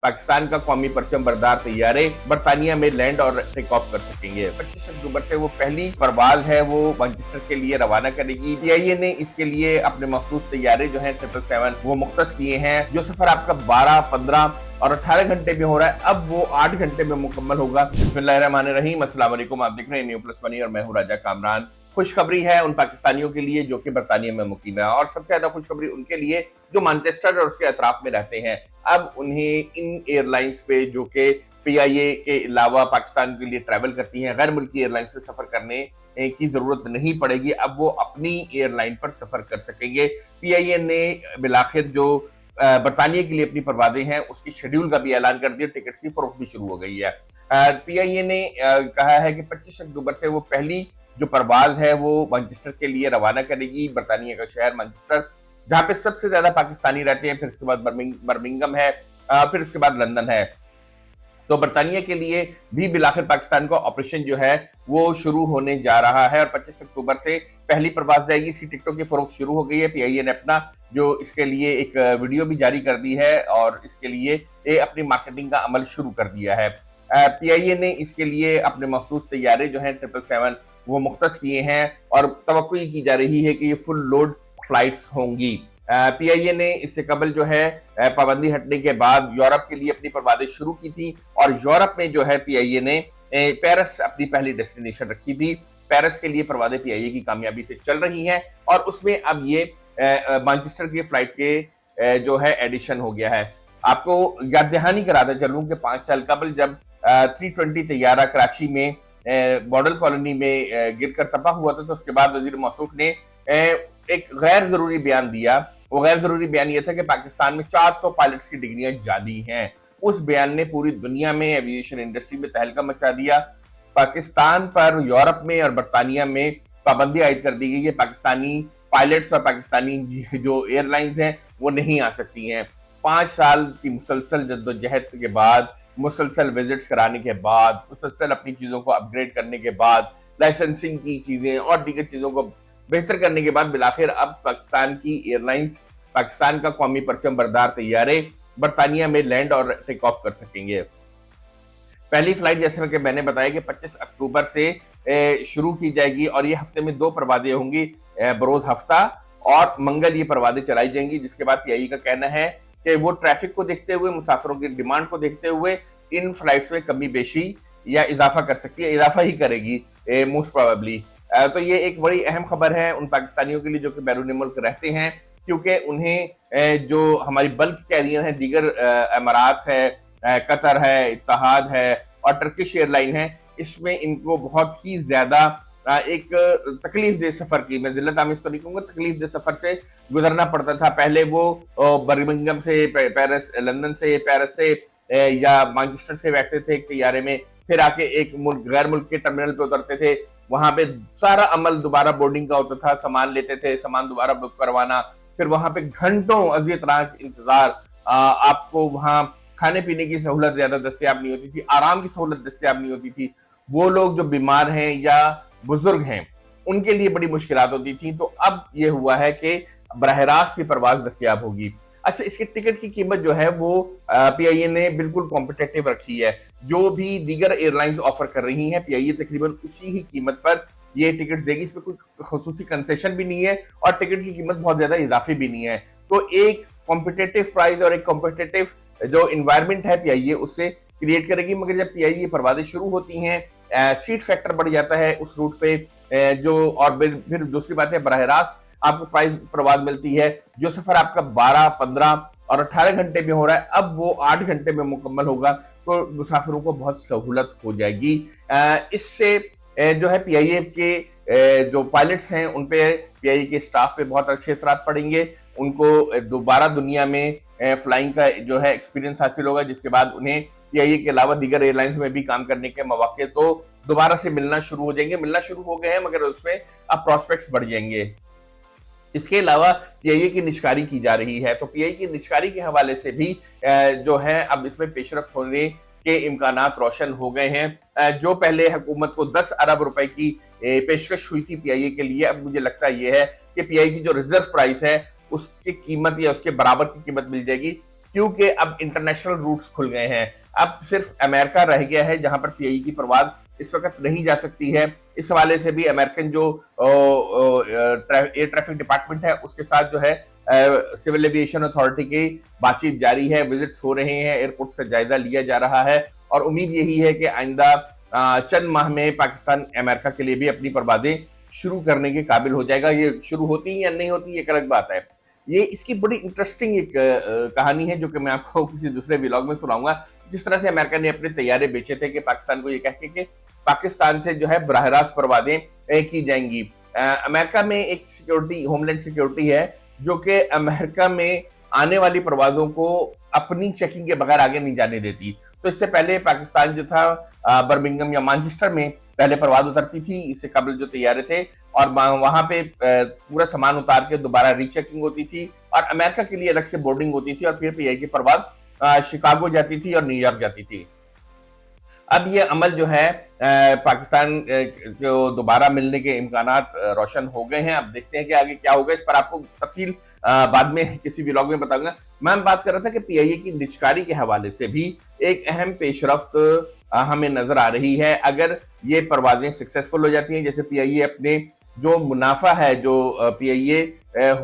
पाकिस्तान का कौमी परचम बरदार तैयारे बरतानिया में लैंड और टेक ऑफ कर सकेंगे। 25 अक्टूबर से वो पहली परवाज है वो मैनचेस्टर के लिए रवाना करेगी। पीआईए ने इसके लिए अपने मखसूस तैयारे जो हैं 777 वो मुख्तस किए हैं। जो सफर आपका 12, 15 और 18 घंटे में हो रहा है, अब वो 8 घंटे में मुकम्मल होगा। बिस्मिल्लाहिर्रहमानिर्रहीम, अस्सलाम वालेकुम। आप देख रहे हैं न्यू प्लस मनी और मैं हूं राजा कामरान। खुशखबरी है उन पाकिस्तानियों के लिए जो कि बरतानिया में मुकीम है, और सबसे ज्यादा खुशखबरी उनके लिए जो मैनचेस्टर और उसके अतराफ में रहते हैं। अब उन्हें इन एयरलाइंस पे जो कि पीआईए के अलावा पाकिस्तान के लिए ट्रैवल करती हैं, गैर मुल्की एयरलाइंस पे सफर करने की जरूरत नहीं पड़ेगी। अब वो अपनी एयरलाइन पर सफर कर सकेंगे। पीआईए ने बिलाखिर जो बरतानिया के लिए अपनी परवाजें हैं उसकी शेड्यूल का भी ऐलान कर दिया। टिकट्स की फरोख्त भी शुरू हो गई है। पीआईए ने कहा है कि 25 अक्टूबर से वो पहली जो परवाज है वो मैनचेस्टर के लिए रवाना करेगी। बरतानिया का शहर मैनचेस्टर, जहां पे सबसे ज्यादा पाकिस्तानी रहते हैं, फिर उसके बाद बर्मिंगम है, फिर उसके बाद लंदन है। तो बरतानिया के लिए भी बिलाखिर पाकिस्तान का ऑपरेशन जो है वो शुरू होने जा रहा है, और 25 अक्टूबर से पहली परवाज जाएगी। इसकी टिकटों की फरोख्त शुरू हो गई है। पीआईए ने अपना जो इसके लिए एक वीडियो भी जारी कर दी है और इसके लिए अपनी मार्केटिंग का अमल शुरू कर दिया है। पीआईए ने इसके लिए अपने मखसूस तैयारे जो हैं 777 वो मुख्तस किए हैं, और तवक्को की जा रही है कि ये फुल लोड फ्लाइट्स होंगी। पीआईए ने इससे कबल जो है पाबंदी हटने के बाद यूरोप के लिए अपनी परवाजें शुरू की थी, और यूरोप में जो है पीआईए ने पेरिस अपनी पहली डेस्टिनेशन रखी थी। पेरिस के लिए परवाजें पीआईए की कामयाबी से चल रही हैं, और उसमें अब ये मैनचेस्टर की फ्लाइट के जो है एडिशन हो गया है। आपको याद दहानी कराता चलूं कि 5 साल कबल जब 320 तैयारा कराची में मॉडल कॉलोनी में गिरकर तबाह हुआ था, तो उसके बाद वजीर मौसूफ ने एक गैर जरूरी बयान दिया। वो गैर जरूरी बयान ये था कि पाकिस्तान में 400 पायलट्स की डिग्रियां जाली हैं। उस बयान ने पूरी दुनिया में एविएशन इंडस्ट्री में तहलका मचा दिया। पाकिस्तान पर यूरोप में और बरतानिया में पाबंदी आयद कर दी गई है। पाकिस्तानी पायलट्स और पाकिस्तानी जो एयरलाइंस हैं वो नहीं आ सकती हैं। 5 साल की मुसलसल जद्दोजहद के बाद, मुसलसल विजिट्स कराने के बाद, मुसलसल अपनी चीजों को अपग्रेड करने के बाद, लाइसेंसिंग की चीजें और दीगर चीजों को बेहतर करने के बाद बिलाखिर अब पाकिस्तान की एयरलाइंस पाकिस्तान का कौमी परचम बरदार तैयारे बरतानिया में लैंड और टेक ऑफ कर सकेंगे। पहली फ्लाइट जैसे कि मैंने बताया कि 25 अक्टूबर से शुरू की जाएगी, और ये हफ्ते में 2 परवाजें होंगी। बरोज हफ्ता और मंगल ये परवाजें चलाई जाएंगी, जिसके बाद पीआईए का कहना है कि वो ट्रैफिक को देखते हुए, मुसाफिरों की डिमांड को देखते हुए इन फ्लाइट्स में कमी बेशी या इजाफा कर सकती है, इजाफा ही करेगी मोस्ट प्रोबेबली। तो ये एक बड़ी अहम खबर है उन पाकिस्तानियों के लिए जो कि बैरून मुल्क रहते हैं, क्योंकि उन्हें जो हमारी बल्क कैरियर है, दीगर अमारात है, कतर है, इत्तेहाद है और टर्किश एयरलाइन है, इसमें इनको बहुत ही ज्यादा एक तकलीफ दे सफर की, मैं जिल्लत आमिज़ तो नहीं कहूंगा, तकलीफ दे सफर से गुजरना पड़ता था। पहले वो बर्मिंघम से पेरिस, लंदन से पेरिस से या मैनचेस्टर से बैठते थे एक तैयारे में, फिर आके एक मुल्क गैर मुल्क के टर्मिनल पे उतरते थे। वहां पे सारा अमल दोबारा बोर्डिंग का होता था, सामान लेते थे, सामान दोबारा बुक करवाना, फिर वहां पे घंटों अज़ियत इंतजार। आपको वहां खाने पीने की सहूलत ज्यादा दस्तयाब नहीं होती थी, आराम की सहूलत दस्तयाब नहीं होती थी। वो लोग जो बीमार हैं या बुजुर्ग हैं उनके लिए बड़ी मुश्किलात होती थी। तो अब ये हुआ है कि बरह रास्त की परवाज दस्तयाब होगी। अच्छा, इसके टिकट की कीमत जो है वो पीआईए ने बिल्कुल कॉम्पिटेटिव रखी है। जो भी दीगर एयरलाइंस ऑफर कर रही हैं, पीआईए तकरीबन उसी ही कीमत पर ये टिकट देगी। इसमें कोई खुसूसी कंसेशन भी नहीं है और टिकट की कीमत बहुत ज्यादा इजाफी भी नहीं है। तो एक कॉम्पिटेटिव प्राइस और एक कॉम्पिटेटिव जो इन्वायरमेंट है पीआईए उससे क्रिएट करेगी। मगर जब पीआईए परवाजें शुरू होती हैं, सीट फैक्टर बढ़ जाता है उस रूट पे, और फिर दूसरी बात है बरह रास्त आपको प्राइस परवाज मिलती है। जो सफर आपका 12, 15 और 18 घंटे में हो रहा है, अब वो 8 घंटे में मुकम्मल होगा। तो मुसाफिरों को बहुत सहूलत हो जाएगी। इससे जो है पीआईए के जो पायलट्स हैं उन पे, पीआईए के स्टाफ पे बहुत अच्छे असरात पड़ेंगे। उनको दोबारा दुनिया में फ्लाइंग का जो है एक्सपीरियंस हासिल होगा, जिसके बाद उन्हें पीआईए के अलावा दीगर एयरलाइंस में भी काम करने के मौके तो दोबारा से मिलना शुरू हो जाएंगे। मिलना शुरू हो गए हैं, मगर उसमें अब प्रॉस्पेक्ट्स बढ़ जाएंगे। इसके अलावा पीआईए की निष्कारी की जा रही है, तो पीआईए की निष्कारी के हवाले से भी जो है अब इसमें पेशरफ्त होने के इम्कानात रोशन हो गए हैं। जो पहले हुकूमत को 10 अरब रुपए की पेशकश हुई थी पीआईए के लिए, अब मुझे लगता है ये है कि पीआईए की जो रिजर्व प्राइस है उसकी कीमत या उसके बराबर की कीमत मिल जाएगी। क्योंकि अब इंटरनेशनल रूट्स खुल गए हैं। अब सिर्फ अमेरिका रह गया है जहां पर पीआईए की परवाज इस वक्त नहीं जा सकती है। इस हवाले से भी अमेरिकन जो एयर ट्रैफिक डिपार्टमेंट है उसके साथ जो है सिविल एविएशन अथॉरिटी की बातचीत जारी है, विजिट्स हो रहे हैं, एयरपोर्ट्स का जायजा लिया जा रहा है और उम्मीद यही है कि आइंदा चंद माह में पाकिस्तान अमेरिका के लिए भी अपनी परवाजें शुरू करने के काबिल हो जाएगा। ये शुरू होती है या नहीं होती एक अलग बात है। ये इसकी बड़ी इंटरेस्टिंग एक कहानी है जो कि मैं आपको किसी दूसरे व्लॉग में सुनाऊंगा। जिस तरह से अमेरिका ने अपने तैयारे बेचे थे कि पाकिस्तान को ये कह के कि पाकिस्तान से जो है बराह रास्त परवाजें की जाएंगी। अमेरिका में एक सिक्योरिटी, होमलैंड सिक्योरिटी है जो कि अमेरिका में आने वाली परवाजों को अपनी चेकिंग के बगैर आगे नहीं जाने देती। तो इससे पहले पाकिस्तान जो था बर्मिंघम या मैनचेस्टर में पहले परवाज उतरती थी, इससे कबल जो तैयारे थे, और वहां पे पूरा सामान उतार के दोबारा रीचेकिंग होती थी और अमेरिका के लिए अलग से बोर्डिंग होती थी और फिर पीआईए की परवाज शिकागो जाती थी और न्यूयॉर्क जाती थी। अब ये अमल जो है पाकिस्तान को दोबारा मिलने के इम्कानात रोशन हो गए हैं। अब देखते हैं कि आगे क्या होगा। इस पर आपको तफसील बाद में किसी व्लॉग में बताऊंगा। मैं बात कर रहा था कि पीआईए की निजकारी के हवाले से भी एक अहम पेशरफ्त हमें नजर आ रही है। अगर ये परवाजें सक्सेसफुल हो जाती हैं, जैसे पीआईए अपने जो मुनाफा है, जो पीआईए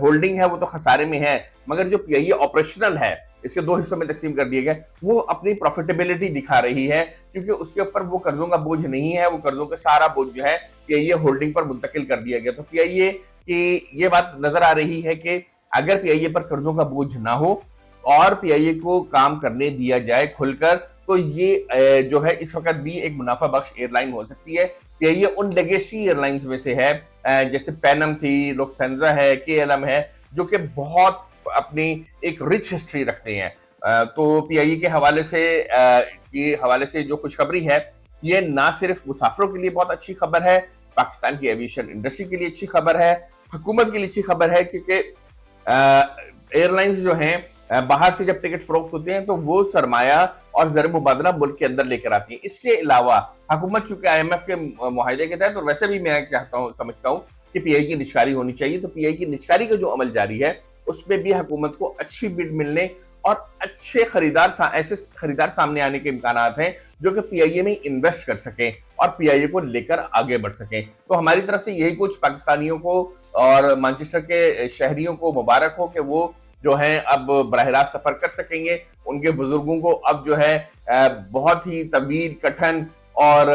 होल्डिंग है वो तो खसारे में है, मगर जो पीआईए ऑपरेशनल है इसके दो हिस्सों में तकसीम कर दिए गए, वो अपनी प्रॉफिटेबिलिटी दिखा रही है क्योंकि उसके ऊपर वो कर्जों का बोझ नहीं है। वो कर्जों का सारा बोझ जो है पीआईए होल्डिंग पर मुंतकिल कर दिया गया। तो पीआईए की ये बात नजर आ रही है कि अगर पीआईए पर कर्जों का बोझ ना हो और पीआईए को काम करने दिया जाए खुलकर, तो ये जो है इस वक्त भी एक मुनाफा बख्श एयरलाइन हो सकती है। पीआईए उन लेगेसी एयरलाइंस में से है, जैसे पैनम थी, लुफ्थांसा है, केएलएम है, जो कि बहुत अपनी एक रिच हिस्ट्री रखते हैं। तो पीआईए के हवाले से जो खुशखबरी है, ये ना सिर्फ मुसाफिरों के लिए बहुत अच्छी खबर है, पाकिस्तान की एविएशन इंडस्ट्री के लिए अच्छी खबर है, हुकूमत के लिए अच्छी खबर है, क्योंकि एयरलाइंस जो हैं बाहर से जब टिकट फरोख्त होते हैं तो वो सरमाया और ज़र मुबादला मुल्क के अंदर लेकर आती है। इसके अलावा हुकूमत चूंकि IMF के मुआहदे के तहत, और वैसे भी मैं समझता हूँ कि पीआईए की निजकारी होनी चाहिए, तो पीआईए की निजकारी का जो अमल जारी है उसमें भी हुकूमत को अच्छी बिड मिलने और अच्छे ऐसे खरीदार सामने आने के इम्कानात हैं जो कि पीआईए में इन्वेस्ट कर सकें और पीआईए को लेकर आगे बढ़ सकें। तो हमारी तरफ से यही कुछ पाकिस्तानियों को और मैनचेस्टर के शहरियों को मुबारक हो कि वो जो है अब बराह रास्त सफर कर सकेंगे। उनके बुजुर्गों को अब जो है बहुत ही तवील, कठिन और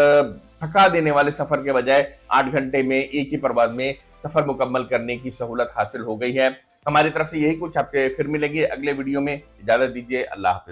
थका देने वाले सफर के बजाय 8 घंटे में एक ही परवाज में सफर मुकम्मल करने की सहूलत हासिल हो गई है। हमारी तरफ से यही कुछ, आपसे फिर मिलेंगे अगले वीडियो में। इजाजत दीजिए, अल्लाह हाफिज।